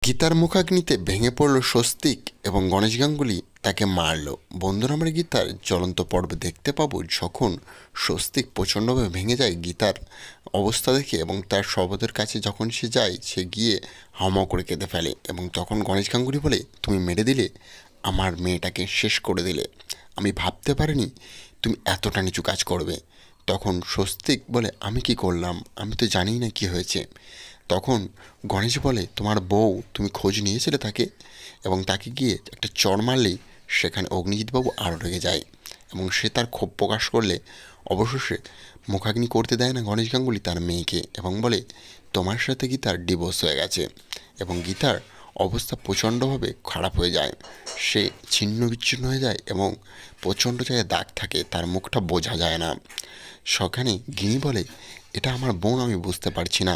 গীতার মুখাগ্নিতে ভেঙে পড়ল স্বস্তিক এবং গণেশ গাঙ্গুলি তাকে মারল। বন্ধুরা, আমরা গীতার জ্বলন্ত পর্বে দেখতে পাবো যখন স্বস্তিক প্রচণ্ডভাবে ভেঙে যায় গীতার অবস্থা দেখে, এবং তার শবদের কাছে যখন সে যায়, সে গিয়ে হাওমাও করে কেঁদে ফেলে। এবং তখন গণেশ গাঙ্গুলি বলে, তুমি মেরে দিলে, আমার মেয়েটাকে শেষ করে দিলে, আমি ভাবতে পারিনি তুমি এতটা নিচু কাজ করবে। তখন স্বস্তিক বলে, আমি কি করলাম, আমি তো জানিই না কি হয়েছে। তখন গণেশ বলে, তোমার বউ, তুমি খোঁজ নিয়েছিলে তাকে, এবং তাকে গিয়ে একটা চড় মারলেই সেখানে অগ্নিজিৎবাবু আরও রেগে যায়, এবং সে তার ক্ষোভ প্রকাশ করলে অবশেষে মুখাগ্নি করতে দেয় না গণেশ গাঙ্গুলি তার মেয়েকে, এবং বলে, তোমার সাথে গীতার ডিভোর্স হয়ে গেছে। এবং গীতার অবস্থা প্রচণ্ডভাবে খারাপ হয়ে যায়, সে ছিন্ন বিচ্ছিন্ন হয়ে যায় এবং প্রচণ্ড জায়গায় দাগ থাকে, তার মুখটা বোঝা যায় না। সেখানে গিনি বলে, এটা আমার বোন, আমি বুঝতে পারছি না,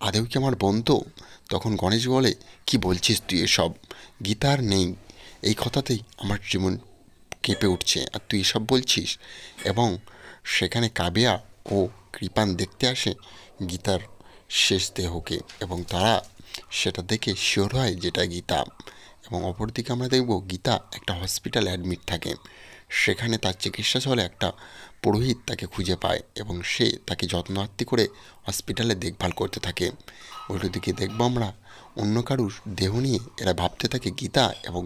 আদেও কি আমার বোন তো? তখন গণেশ বলে, কি বলছিস তুই এসব, গীতা আর নেই, এই কথাতেই আমার জীবন কেঁপে উঠছে, আর তুই এসব বলছিস। এবং সেখানে কাবিয়া ও কৃপান দেখতে আসে গীতার শেষ দেহকে, এবং তারা সেটা দেখে শিওর হয় যেটা গীতা। এবং অপরদিকে আমরা দেখব গীতা একটা হসপিটালে অ্যাডমিট থাকে, সেখানে তার চিকিৎসা চলে, একটা পুরোহিত তাকে খুঁজে পায় এবং সে তাকে যত্নার্থী করে হসপিটালে দেখভাল করতে থাকে। উল্টোদিকে দেখব আমরা অন্য কারুর দেহ নিয়ে এরা ভাবতে থাকে গীতা, এবং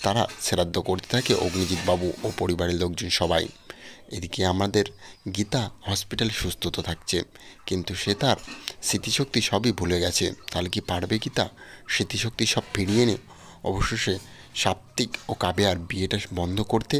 তারা শ্রাদ্ধ করতে থাকে অগ্নিজিৎ বাবু ও পরিবারের লোকজন সবাই। এদিকে আমাদের গীতা হসপিটালে সুস্থ তো থাকছে, কিন্তু সে তার স্মৃতিশক্তি সবই ভুলে গেছে। তাহলে কি পারবে গীতা স্মৃতিশক্তি সব ফিরিয়ে এনে অবশেষে সাত্ত্বিক ও কাব্যার বিয়েটা বন্ধ করতে?